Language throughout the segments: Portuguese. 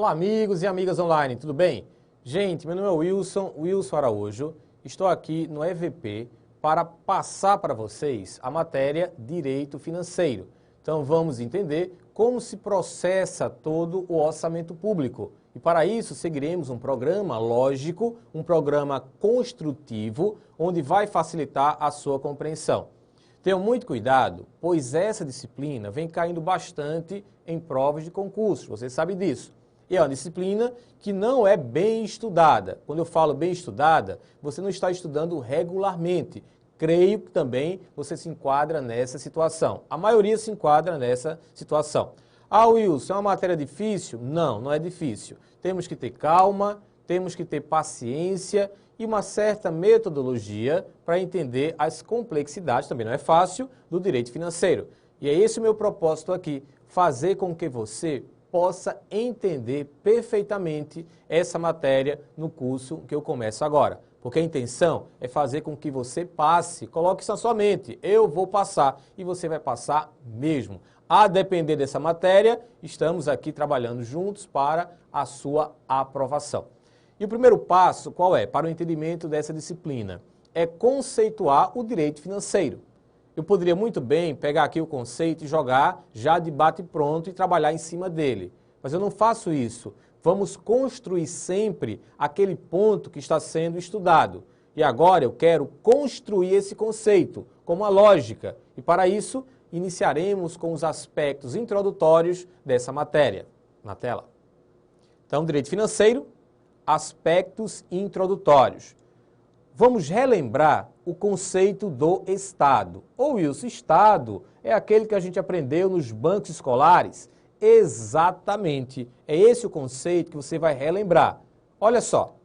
Olá amigos e amigas online, tudo bem? Gente, meu nome é Wilson Araújo, estou aqui no EVP para passar para vocês a matéria Direito Financeiro. Então vamos entender como se processa todo o orçamento público. E para isso seguiremos um programa lógico, um programa construtivo, onde vai facilitar a sua compreensão. Tenham muito cuidado, pois essa disciplina vem caindo bastante em provas de concurso, você sabe disso. E é uma disciplina que não é bem estudada. Quando eu falo bem estudada, você não está estudando regularmente. Creio que também você se enquadra nessa situação. A maioria se enquadra nessa situação. Ah, Wilson, é uma matéria difícil? Não, não é difícil. Temos que ter calma, temos que ter paciência e uma certa metodologia para entender as complexidades, também não é fácil, do direito financeiro. E é esse o meu propósito aqui, fazer com que você possa entender perfeitamente essa matéria no curso que eu começo agora. Porque a intenção é fazer com que você passe, coloque isso na sua mente, eu vou passar e você vai passar mesmo. A depender dessa matéria, estamos aqui trabalhando juntos para a sua aprovação. E o primeiro passo, qual é? Para o entendimento dessa disciplina, é conceituar o direito financeiro. Eu poderia muito bem pegar aqui o conceito e jogar já de bate-pronto e trabalhar em cima dele. Mas eu não faço isso. Vamos construir sempre aquele ponto que está sendo estudado. E agora eu quero construir esse conceito com uma lógica. E para isso, iniciaremos com os aspectos introdutórios dessa matéria. Na tela. Então, direito financeiro, aspectos introdutórios. Vamos relembrar o conceito do Estado. Ou Wilson, Estado é aquele que a gente aprendeu nos bancos escolares? Exatamente, é esse o conceito que você vai relembrar. Olha só,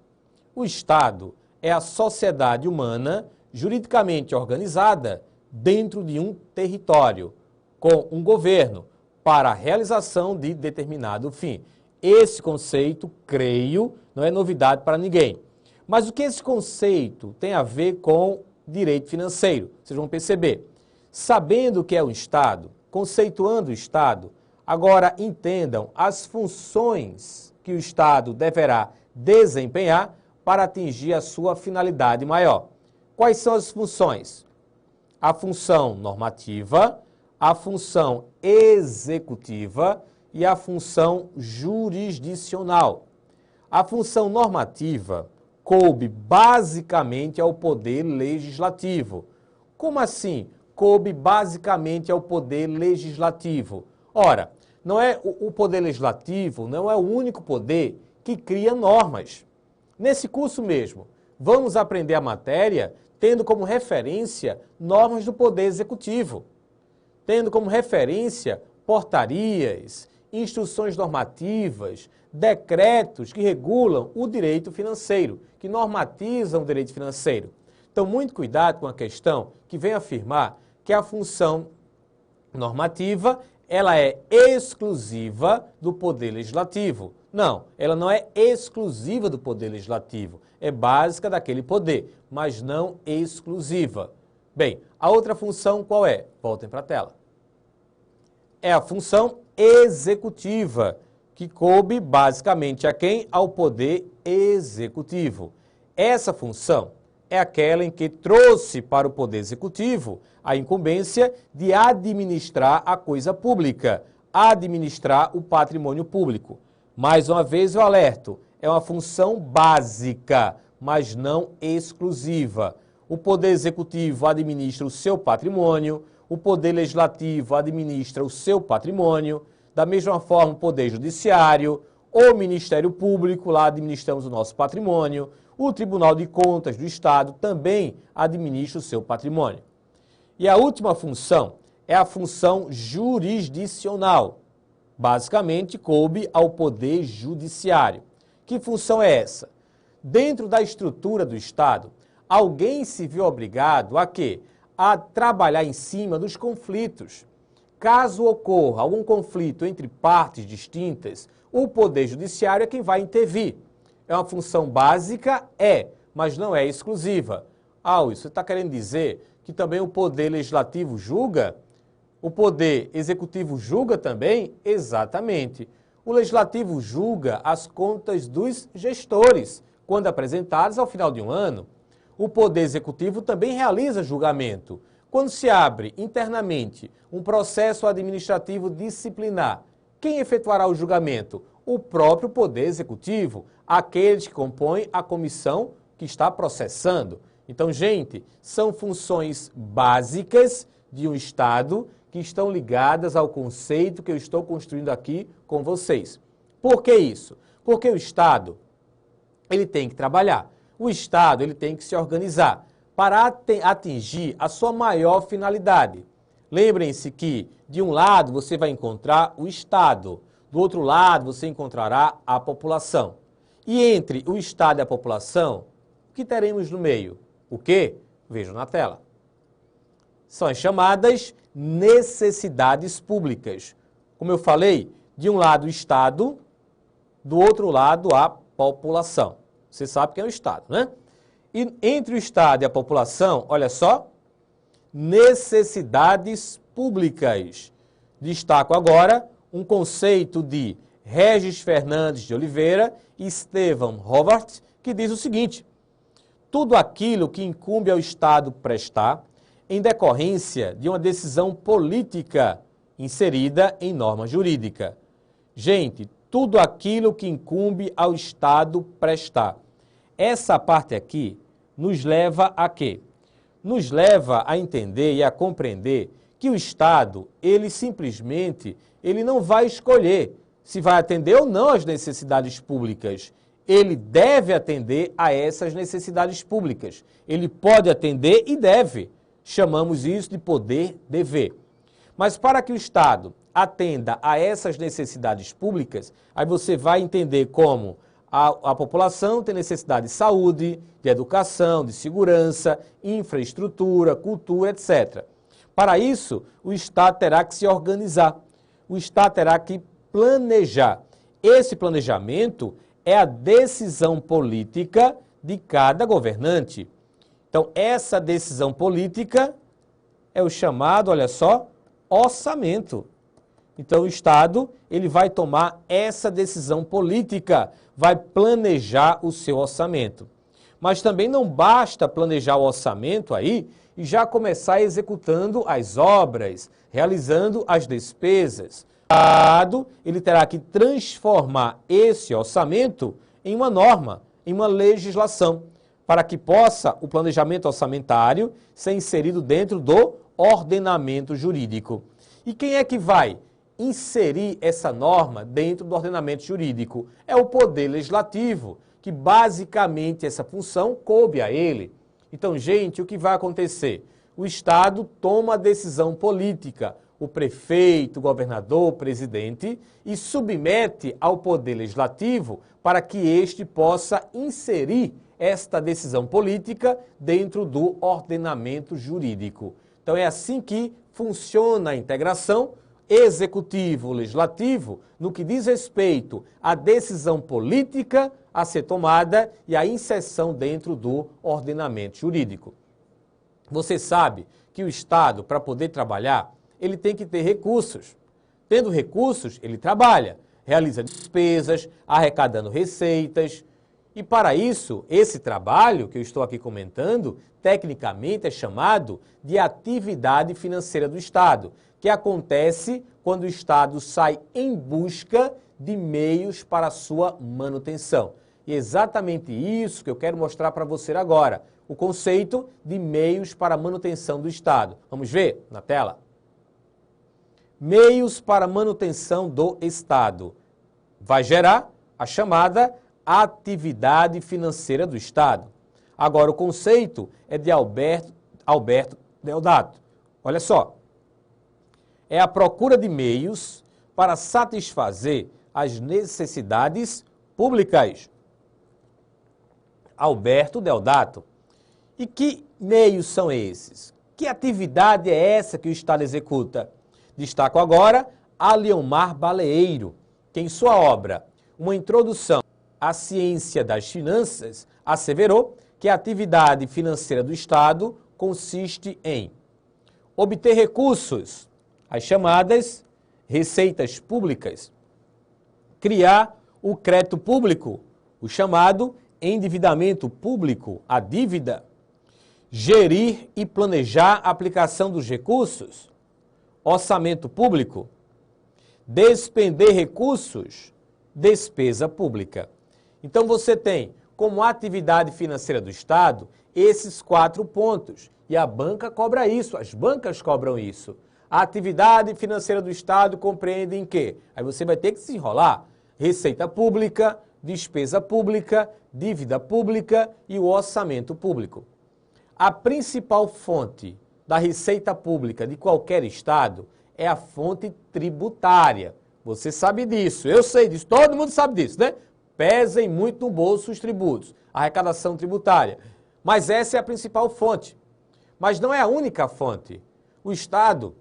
o Estado é a sociedade humana juridicamente organizada dentro de um território, com um governo, para a realização de determinado fim. Esse conceito, creio, não é novidade para ninguém. Mas o que esse conceito tem a ver com direito financeiro? Vocês vão perceber. Sabendo o que é o Estado, conceituando o Estado, agora entendam as funções que o Estado deverá desempenhar para atingir a sua finalidade maior. Quais são as funções? A função normativa, a função executiva e a função jurisdicional. A função normativa coube basicamente ao poder legislativo. Como assim? Coube basicamente ao poder legislativo. Ora, não é o poder legislativo não é o único poder que cria normas. Nesse curso mesmo, vamos aprender a matéria tendo como referência normas do poder executivo, tendo como referência portarias, instruções normativas, decretos que regulam o direito financeiro, que normatizam o direito financeiro. Então, muito cuidado com a questão que vem afirmar que a função normativa ela é exclusiva do Poder Legislativo. Não, ela não é exclusiva do Poder Legislativo, é básica daquele poder, mas não exclusiva. Bem, a outra função qual é? Voltem para a tela. É a função executiva, que coube basicamente a quem? Ao Poder Executivo. Essa função é aquela em que trouxe para o Poder Executivo a incumbência de administrar a coisa pública, administrar o patrimônio público. Mais uma vez eu alerto, é uma função básica, mas não exclusiva. O Poder Executivo administra o seu patrimônio, o Poder Legislativo administra o seu patrimônio, da mesma forma o Poder Judiciário, o Ministério Público, lá administramos o nosso patrimônio, o Tribunal de Contas do Estado também administra o seu patrimônio. E a última função é a função jurisdicional. Basicamente, coube ao Poder Judiciário. Que função é essa? Dentro da estrutura do Estado, alguém se viu obrigado a quê? A trabalhar em cima dos conflitos. Caso ocorra algum conflito entre partes distintas, o Poder Judiciário é quem vai intervir. É uma função básica? É, mas não é exclusiva. Ah, isso está querendo dizer que também o Poder Legislativo julga? O Poder Executivo julga também? Exatamente. O Legislativo julga as contas dos gestores, quando apresentadas ao final de um ano. O Poder Executivo também realiza julgamento. Quando se abre internamente um processo administrativo disciplinar, quem efetuará o julgamento? O próprio Poder Executivo, aqueles que compõem a comissão que está processando. Então, gente, são funções básicas de um Estado que estão ligadas ao conceito que eu estou construindo aqui com vocês. Por que isso? Porque o Estado, ele tem que trabalhar. O Estado, ele tem que se organizar para atingir a sua maior finalidade. Lembrem-se que, de um lado, você vai encontrar o Estado, do outro lado, você encontrará a população. E entre o Estado e a população, o que teremos no meio? O quê? Vejam na tela. São as chamadas necessidades públicas. Como eu falei, de um lado o Estado, do outro lado a população. Você sabe quem é o Estado, né? E entre o Estado e a população, olha só, necessidades públicas. Destaco agora um conceito de Regis Fernandes de Oliveira e Stephen Howard, que diz o seguinte: tudo aquilo que incumbe ao Estado prestar em decorrência de uma decisão política inserida em norma jurídica. Gente, tudo aquilo que incumbe ao Estado prestar. Essa parte aqui nos leva a quê? Nos leva a entender e a compreender que o Estado, ele simplesmente, ele não vai escolher se vai atender ou não às necessidades públicas. Ele deve atender a essas necessidades públicas. Ele pode atender e deve. Chamamos isso de poder-dever. Mas para que o Estado atenda a essas necessidades públicas, aí você vai entender como a população tem necessidade de saúde, de educação, de segurança, infraestrutura, cultura, etc. Para isso, o Estado terá que se organizar. O Estado terá que planejar. Esse planejamento é a decisão política de cada governante. Então, essa decisão política é o chamado, olha só, orçamento. Então, o Estado, ele vai tomar essa decisão política, vai planejar o seu orçamento. Mas também não basta planejar o orçamento aí e já começar executando as obras, realizando as despesas. O Estado, ele terá que transformar esse orçamento em uma norma, em uma legislação, para que possa o planejamento orçamentário ser inserido dentro do ordenamento jurídico. E quem é que vai inserir essa norma dentro do ordenamento jurídico? É o Poder Legislativo, que basicamente essa função coube a ele. Então, gente, o que vai acontecer? O Estado toma a decisão política, o prefeito, o governador, o presidente, e submete ao Poder Legislativo para que este possa inserir esta decisão política dentro do ordenamento jurídico. Então é assim que funciona a integração executivo-legislativo no que diz respeito à decisão política a ser tomada e a inserção dentro do ordenamento jurídico. Você sabe que o Estado, para poder trabalhar, ele tem que ter recursos. Tendo recursos, ele trabalha, realiza despesas, arrecadando receitas. E para isso, esse trabalho que eu estou aqui comentando, tecnicamente é chamado de atividade financeira do Estado, que acontece quando o Estado sai em busca de meios para a sua manutenção. E é exatamente isso que eu quero mostrar para você agora, o conceito de meios para a manutenção do Estado. Vamos ver na tela? Meios para manutenção do Estado. Vai gerar a chamada atividade financeira do Estado. Agora, o conceito é de Alberto Deodato. Olha só, é a procura de meios para satisfazer as necessidades públicas. Alberto Deodato. E que meios são esses? Que atividade é essa que o Estado executa? Destaco agora a Leomar Baleeiro, que em sua obra, Uma Introdução à Ciência das Finanças, asseverou que a atividade financeira do Estado consiste em obter recursos, as chamadas receitas públicas, criar o crédito público, o chamado endividamento público, a dívida, gerir e planejar a aplicação dos recursos, orçamento público, despender recursos, despesa pública. Então você tem como atividade financeira do Estado esses 4 pontos. E a banca cobra isso, as bancas cobram isso. A atividade financeira do Estado compreende em quê? Aí você vai ter que se enrolar. Receita pública, despesa pública, dívida pública e o orçamento público. A principal fonte da receita pública de qualquer Estado é a fonte tributária. Você sabe disso, eu sei disso, todo mundo sabe disso, né? Pesem muito no bolso os tributos, a arrecadação tributária. Mas essa é a principal fonte. Mas não é a única fonte. O Estado,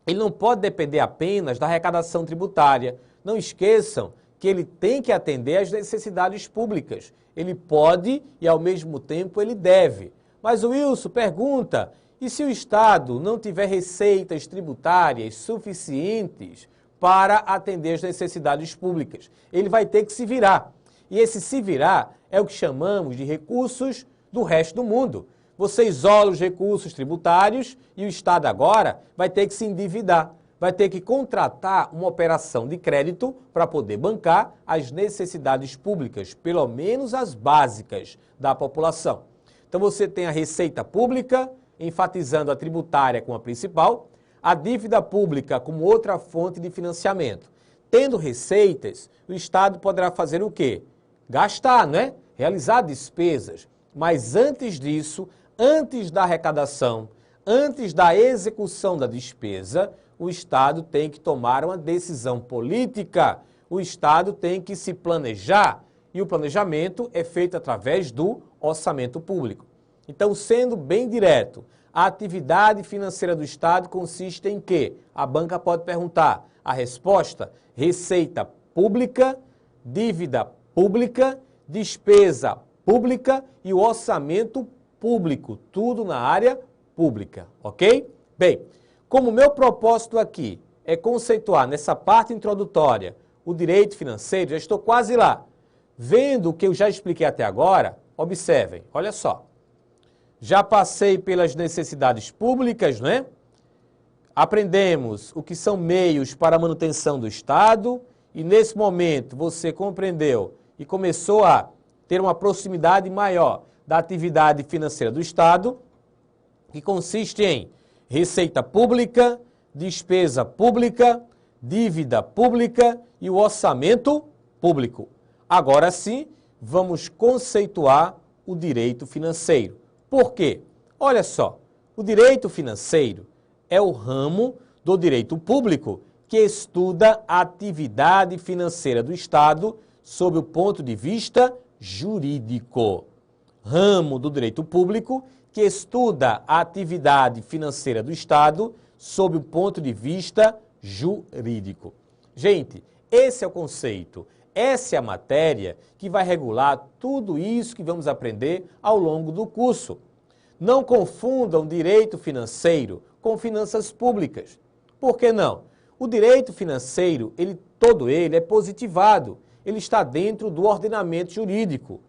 ele não pode depender apenas da arrecadação tributária. Não esqueçam que ele tem que atender às necessidades públicas. Ele pode e, ao mesmo tempo, ele deve. Mas o Wilson pergunta, e se o Estado não tiver receitas tributárias suficientes para atender às necessidades públicas? Ele vai ter que se virar. E esse se virar é o que chamamos de recursos do resto do mundo. Você isola os recursos tributários e o Estado agora vai ter que se endividar. Vai ter que contratar uma operação de crédito para poder bancar as necessidades públicas, pelo menos as básicas da população. Então você tem a receita pública, enfatizando a tributária como a principal, a dívida pública como outra fonte de financiamento. Tendo receitas, o Estado poderá fazer o quê? Gastar, não é? Realizar despesas. Mas antes disso, antes da arrecadação, antes da execução da despesa, o Estado tem que tomar uma decisão política. O Estado tem que se planejar e o planejamento é feito através do orçamento público. Então, sendo bem direto, a atividade financeira do Estado consiste em quê? A banca pode perguntar. A resposta: receita pública, dívida pública, despesa pública e o orçamento público. Tudo na área pública, ok? Bem, como o meu propósito aqui é conceituar nessa parte introdutória o direito financeiro, já estou quase lá. Vendo o que eu já expliquei até agora, observem, olha só. Já passei pelas necessidades públicas, não é? Aprendemos o que são meios para a manutenção do Estado e nesse momento você compreendeu e começou a ter uma proximidade maior da atividade financeira do Estado, que consiste em receita pública, despesa pública, dívida pública e o orçamento público. Agora sim, vamos conceituar o direito financeiro. Por quê? Olha só, o direito financeiro é o ramo do direito público que estuda a atividade financeira do Estado sob o ponto de vista jurídico. Ramo do direito público que estuda a atividade financeira do Estado sob o ponto de vista jurídico. Gente, esse é o conceito, essa é a matéria que vai regular tudo isso que vamos aprender ao longo do curso. Não confundam direito financeiro com finanças públicas. Por que não? O direito financeiro, todo ele é positivado, ele está dentro do ordenamento jurídico.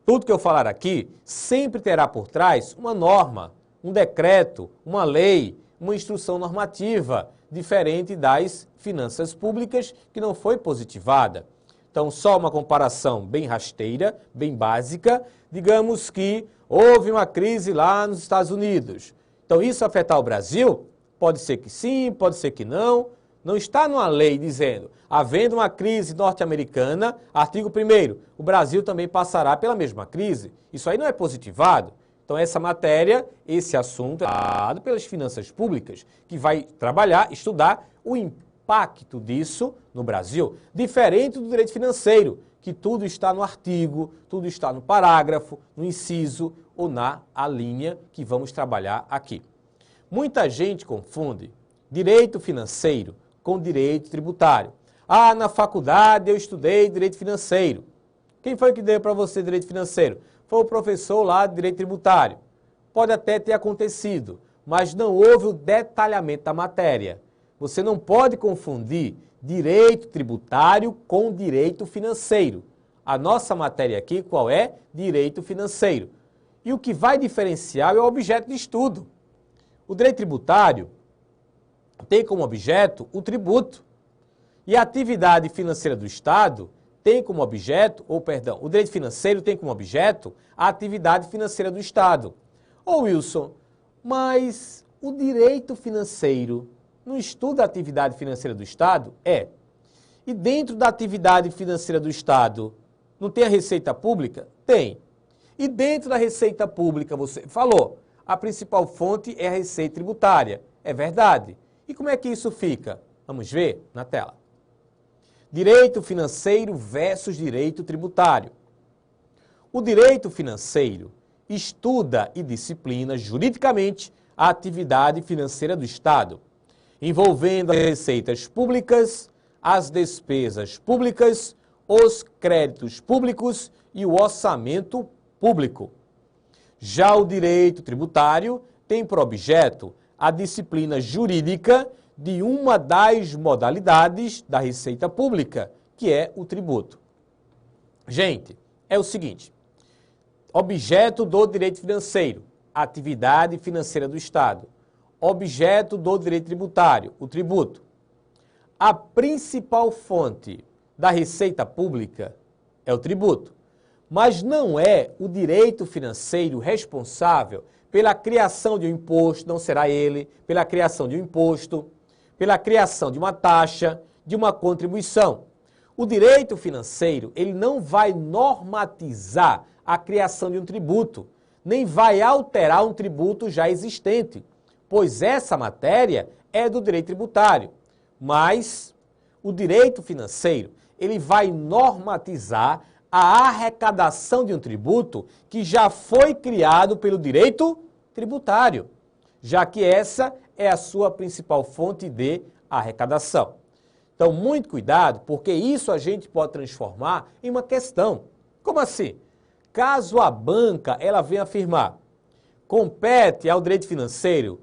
Tudo que eu falar aqui sempre terá por trás uma norma, um decreto, uma lei, uma instrução normativa, diferente das finanças públicas que não foi positivada. Então, só uma comparação bem rasteira, bem básica, digamos que houve uma crise lá nos Estados Unidos. Então, isso afetar o Brasil? Pode ser que sim, pode ser que não. Não está numa lei dizendo, havendo uma crise norte-americana, artigo 1º, o Brasil também passará pela mesma crise. Isso aí não é positivado. Então, essa matéria, esse assunto é dado pelas finanças públicas, que vai trabalhar, estudar o impacto disso no Brasil, diferente do direito financeiro, que tudo está no artigo, tudo está no parágrafo, no inciso ou na linha que vamos trabalhar aqui. Muita gente confunde direito financeiro com direito tributário. Ah, na faculdade eu estudei direito financeiro. Quem foi que deu para você direito financeiro? Foi o professor lá de direito tributário. Pode até ter acontecido, mas não houve o detalhamento da matéria. Você não pode confundir direito tributário com direito financeiro. A nossa matéria aqui, qual é? Direito financeiro. E o que vai diferenciar é o objeto de estudo. O direito tributário tem como objeto o tributo. E a atividade financeira do Estado tem como objeto, o direito financeiro tem como objeto a atividade financeira do Estado. Ô Wilson, mas o direito financeiro não estuda a atividade financeira do Estado? É. E dentro da atividade financeira do Estado, não tem a receita pública? Tem. E dentro da receita pública, você falou, a principal fonte é a receita tributária. É verdade. E como é que isso fica? Vamos ver na tela. Direito financeiro versus direito tributário. O direito financeiro estuda e disciplina juridicamente a atividade financeira do Estado, envolvendo as receitas públicas, as despesas públicas, os créditos públicos e o orçamento público. Já o direito tributário tem por objeto a disciplina jurídica de uma das modalidades da receita pública, que é o tributo. Gente, é o seguinte, objeto do direito financeiro, atividade financeira do Estado. Objeto do direito tributário, o tributo. A principal fonte da receita pública é o tributo, mas não é o direito financeiro responsável pela criação de um imposto, não será ele, pela criação de um imposto, pela criação de uma taxa, de uma contribuição. O direito financeiro, ele não vai normatizar a criação de um tributo, nem vai alterar um tributo já existente, pois essa matéria é do direito tributário. Mas o direito financeiro, ele vai normatizar a arrecadação de um tributo que já foi criado pelo direito tributário, já que essa é a sua principal fonte de arrecadação. Então, muito cuidado, porque isso a gente pode transformar em uma questão. Como assim? Caso a banca ela venha afirmar, compete ao direito financeiro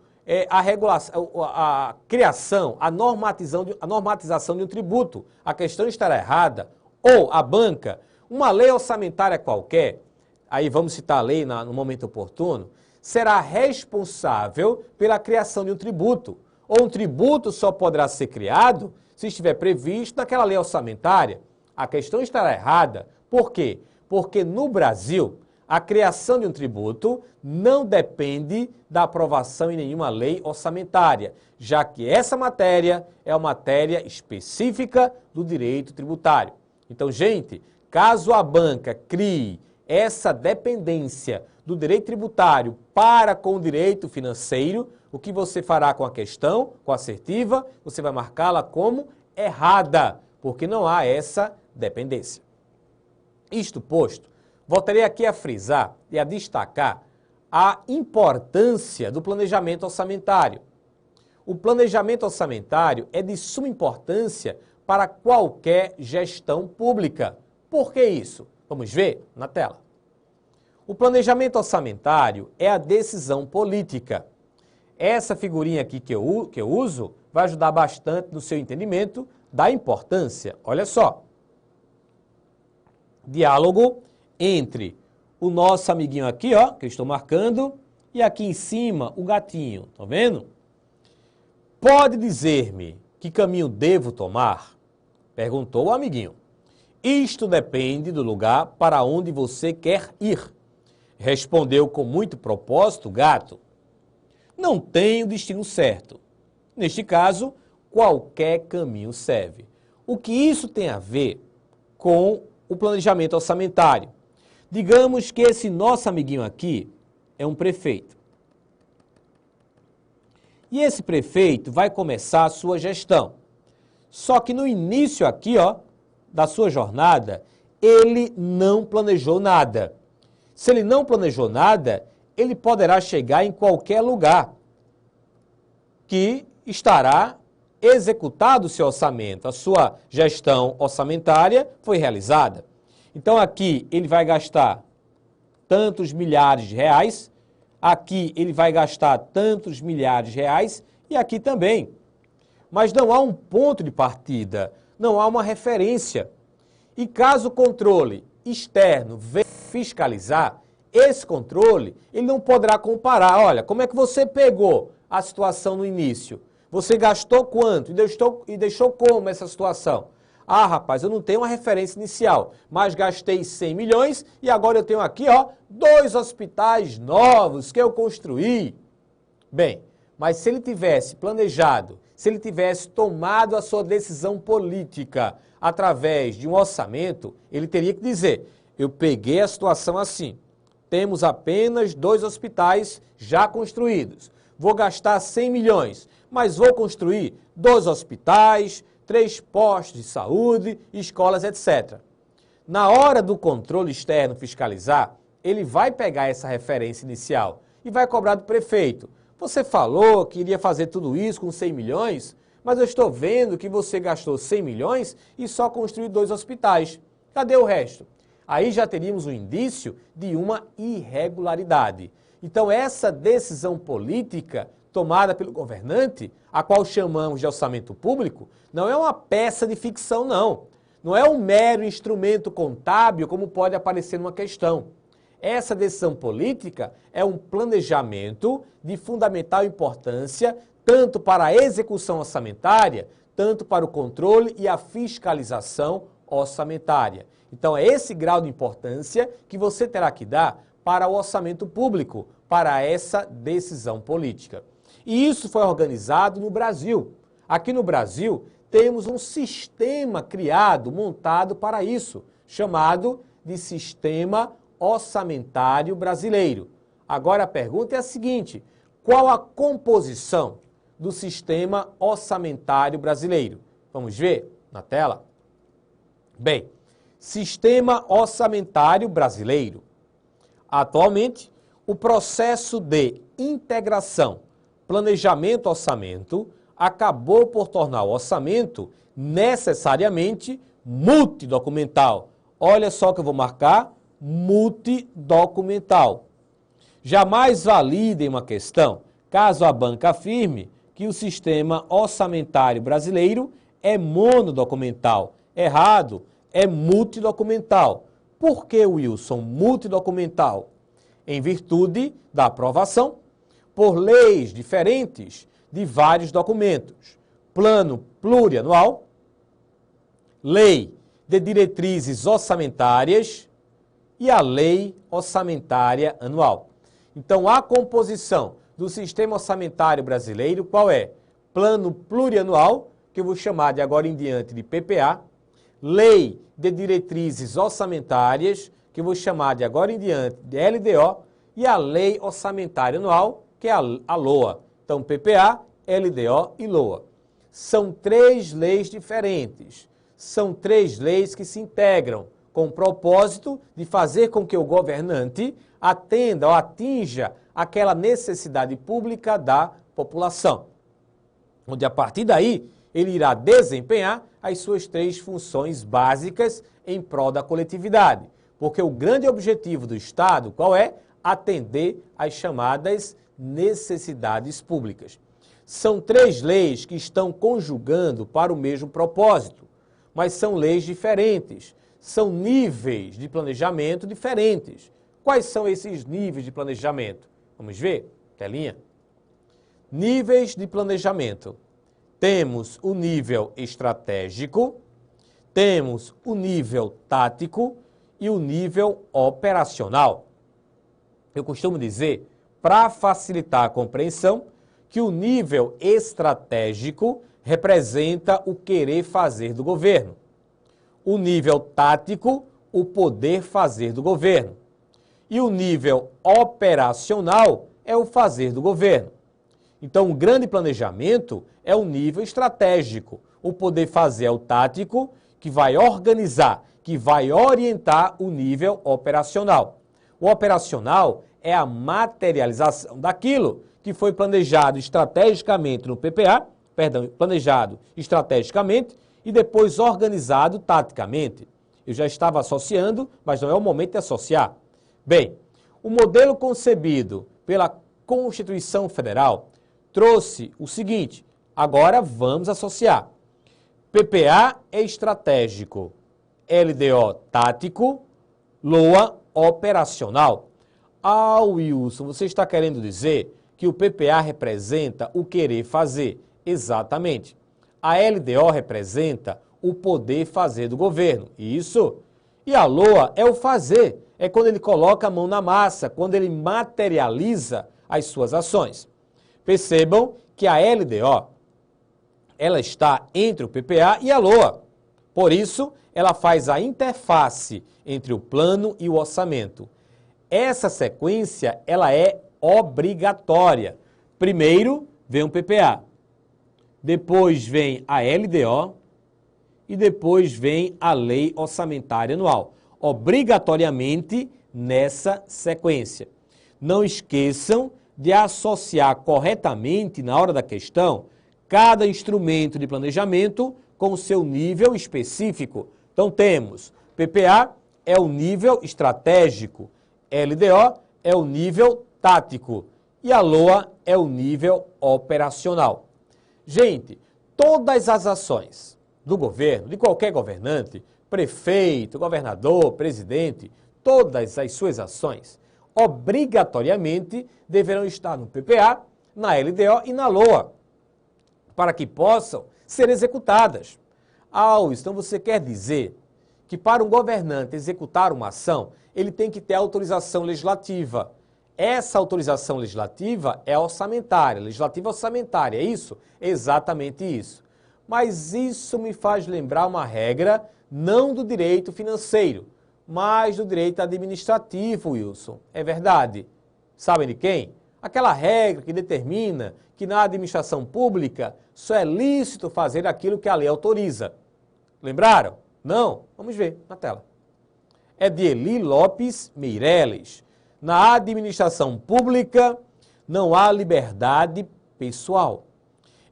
a regulação, a criação, a normatização de um tributo, a questão estará errada, ou a banca, uma lei orçamentária qualquer, aí vamos citar a lei no momento oportuno, será responsável pela criação de um tributo, ou um tributo só poderá ser criado se estiver previsto naquela lei orçamentária. A questão estará errada. Por quê? Porque no Brasil, a criação de um tributo não depende da aprovação em nenhuma lei orçamentária, já que essa matéria é uma matéria específica do direito tributário. Então, gente, caso a banca crie essa dependência do direito tributário para com o direito financeiro, o que você fará com a questão, com a assertiva? Você vai marcá-la como errada, porque não há essa dependência. Isto posto, voltarei aqui a frisar e a destacar a importância do planejamento orçamentário. O planejamento orçamentário é de suma importância para qualquer gestão pública. Por que isso? Vamos ver na tela. O planejamento orçamentário é a decisão política. Essa figurinha aqui que eu uso vai ajudar bastante no seu entendimento da importância. Olha só. Diálogo entre o nosso amiguinho aqui, ó, que eu estou marcando, e aqui em cima o gatinho, tá vendo? Pode dizer-me que caminho devo tomar? Perguntou o amiguinho. Isto depende do lugar para onde você quer ir. Respondeu com muito propósito o gato. Não tenho destino certo. Neste caso, qualquer caminho serve. O que isso tem a ver com o planejamento orçamentário? Digamos que esse nosso amiguinho aqui é um prefeito. E esse prefeito vai começar a sua gestão. Só que no início aqui, ó, da sua jornada, ele não planejou nada. Se ele não planejou nada, ele poderá chegar em qualquer lugar que estará executado o seu orçamento. A sua gestão orçamentária foi realizada. Então aqui ele vai gastar tantos milhares de reais, aqui ele vai gastar tantos milhares de reais e aqui também. mas não há um ponto de partida, não há uma referência. E caso o controle externo venha fiscalizar, esse controle, ele não poderá comparar, olha, como é que você pegou a situação no início? Você gastou quanto e deixou como essa situação? Ah, rapaz, eu não tenho uma referência inicial, mas gastei 100 milhões e agora eu tenho aqui, ó, 2 hospitais novos que eu construí. Bem, mas se ele tivesse planejado, se ele tivesse tomado a sua decisão política através de um orçamento, ele teria que dizer, eu peguei a situação assim, temos apenas 2 hospitais já construídos, vou gastar 100 milhões, mas vou construir 2 hospitais, 3 postos de saúde, escolas, etc. Na hora do controle externo fiscalizar, ele vai pegar essa referência inicial e vai cobrar do prefeito. Você falou que iria fazer tudo isso com 100 milhões, mas eu estou vendo que você gastou 100 milhões e só construiu 2 hospitais. Cadê o resto? Aí já teríamos um indício de uma irregularidade. Então essa decisão política tomada pelo governante, a qual chamamos de orçamento público, não é uma peça de ficção, não. Não é um mero instrumento contábil, como pode aparecer numa questão. Essa decisão política é um planejamento de fundamental importância, tanto para a execução orçamentária, tanto para o controle e a fiscalização orçamentária. Então é esse grau de importância que você terá que dar para o orçamento público, para essa decisão política. E isso foi organizado no Brasil. Aqui no Brasil, temos um sistema criado, montado para isso, chamado de Sistema Orçamentário Brasileiro. Agora a pergunta é a seguinte, qual a composição do Sistema Orçamentário Brasileiro? Vamos ver na tela? Bem, Sistema Orçamentário Brasileiro. Atualmente, o processo de integração planejamento-orçamento acabou por tornar o orçamento necessariamente multidocumental. Olha só que eu vou marcar, multidocumental. Jamais validem uma questão, caso a banca afirme que o sistema orçamentário brasileiro é monodocumental. Errado, é multidocumental. Por que, Wilson, multidocumental? Em virtude da aprovação por leis diferentes de vários documentos. Plano plurianual, lei de diretrizes orçamentárias e a lei orçamentária anual. Então, a composição do sistema orçamentário brasileiro, qual é? Plano plurianual, que eu vou chamar de agora em diante de PPA, lei de diretrizes orçamentárias, que eu vou chamar de agora em diante de LDO, e a lei orçamentária anual, que é a LOA. Então, PPA, LDO e LOA. São 3 leis diferentes. São 3 leis que se integram com o propósito de fazer com que o governante atenda ou atinja aquela necessidade pública da população. Onde, a partir daí, ele irá desempenhar as suas 3 funções básicas em prol da coletividade. Porque o grande objetivo do Estado, qual é? Atender às chamadas necessidades públicas. São 3 leis que estão conjugando para o mesmo propósito, mas são leis diferentes, são níveis de planejamento diferentes. Quais são esses níveis de planejamento? Vamos ver? Telinha. Níveis de planejamento. Temos o nível estratégico, temos o nível tático e o nível operacional. Eu costumo dizer, para facilitar a compreensão, que o nível estratégico representa o querer fazer do governo. O nível tático, o poder fazer do governo. E o nível operacional é o fazer do governo. Então, o grande planejamento é o nível estratégico. O poder fazer é o tático, que vai organizar, que vai orientar o nível operacional. O operacional é a materialização daquilo que foi planejado estrategicamente no PPA, planejado estrategicamente e depois organizado taticamente. Eu já estava associando, mas não é o momento de associar. Bem, o modelo concebido pela Constituição Federal trouxe o seguinte, Agora vamos associar. PPA é estratégico, LDO tático, LOA operacional. Ah, Wilson, você está querendo dizer que o PPA representa o querer fazer. Exatamente. A LDO representa o poder fazer do governo. Isso. E a LOA é o fazer. É quando ele coloca a mão na massa, quando ele materializa as suas ações. Percebam que a LDO, ela está entre o PPA e a LOA. Por isso, ela faz a interface entre o plano e o orçamento. Essa sequência, ela é obrigatória. Primeiro vem o PPA, depois vem a LDO e depois vem a Lei Orçamentária Anual. Obrigatoriamente nessa sequência. Não esqueçam de associar corretamente, na hora da questão, cada instrumento de planejamento com o seu nível específico. Então temos, PPA é o nível estratégico, LDO é o nível tático e a LOA é o nível operacional. Gente, todas as ações do governo, de qualquer governante, prefeito, governador, presidente, todas as suas ações, obrigatoriamente deverão estar no PPA, na LDO e na LOA, para que possam ser executadas. Então você quer dizer que para um governante executar uma ação, ele tem que ter autorização legislativa. Essa autorização legislativa é orçamentária, legislativa orçamentária, é isso? Exatamente isso. Mas isso me faz lembrar uma regra não do direito financeiro, mas do direito administrativo, Wilson. É verdade. Sabem de quem? Aquela regra que determina que na administração pública só é lícito fazer aquilo que a lei autoriza. Lembraram? Não? Vamos ver na tela. É de Eli Lopes Meireles. Na administração pública não há liberdade pessoal.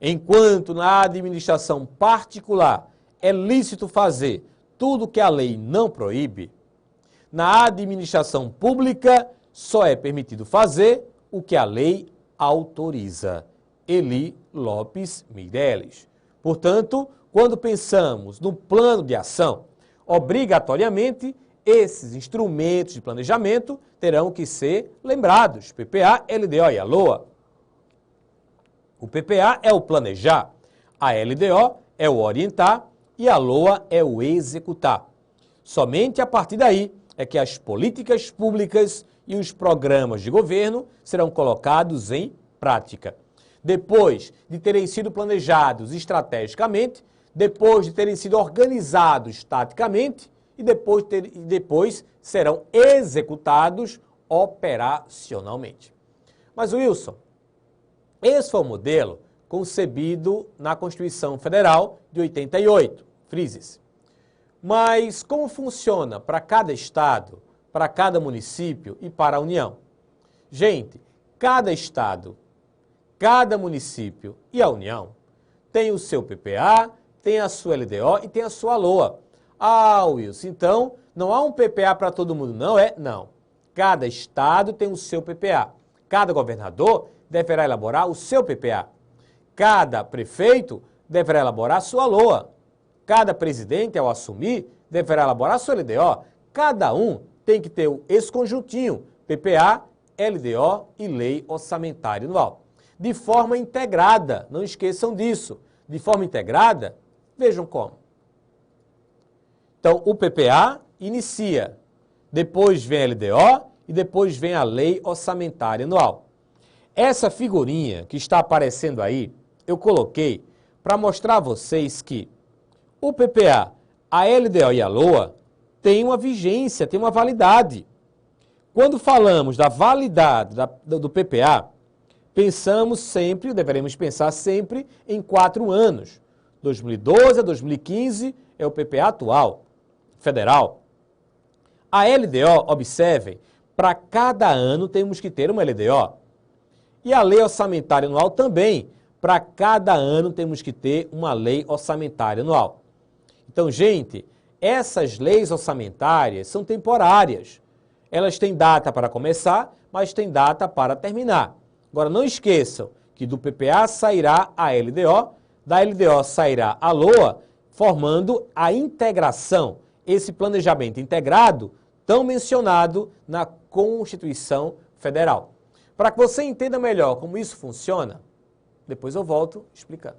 Enquanto na administração particular é lícito fazer tudo que a lei não proíbe, na administração pública só é permitido fazer o que a lei autoriza. Eli Lopes Meireles. Portanto, quando pensamos no plano de ação, obrigatoriamente esses instrumentos de planejamento terão que ser lembrados, PPA, LDO e a LOA. O PPA é o planejar, a LDO é o orientar e a LOA é o executar. Somente a partir daí é que as políticas públicas e os programas de governo serão colocados em prática. Depois de terem sido planejados estrategicamente, depois de terem sido organizados taticamente e depois serão executados operacionalmente. Mas, Wilson, esse foi o modelo concebido na Constituição Federal de 88, frise-se. Mas como funciona para cada estado, para cada município e para a União? Gente, cada estado, cada município e a União tem o seu PPA, tem a sua LDO e tem a sua LOA. Ah, Wilson, então não há um PPA para todo mundo, não é? Não. Cada estado tem o seu PPA. Cada governador deverá elaborar o seu PPA. Cada prefeito deverá elaborar a sua LOA. Cada presidente, ao assumir, deverá elaborar a sua LDO. Cada um tem que ter esse conjuntinho, PPA, LDO e Lei Orçamentária Anual. De forma integrada, não esqueçam disso. De forma integrada, vejam como. Então, o PPA inicia, depois vem a LDO e depois vem a Lei Orçamentária Anual. Essa figurinha que está aparecendo aí, eu coloquei para mostrar a vocês que o PPA, a LDO e a LOA têm uma vigência, têm uma validade. Quando falamos da validade do PPA, deveremos pensar sempre em 4 anos. 2012 a 2015 é o PPA atual, federal. A LDO, observem, para cada ano temos que ter uma LDO. E a Lei Orçamentária Anual também, para cada ano temos que ter uma Lei Orçamentária Anual. Então, gente, essas leis orçamentárias são temporárias. Elas têm data para começar, mas têm data para terminar. Agora, não esqueçam que do PPA sairá a LDO da LDO sairá a LOA, formando a integração, esse planejamento integrado tão mencionado na Constituição Federal. Para que você entenda melhor como isso funciona, depois eu volto explicando.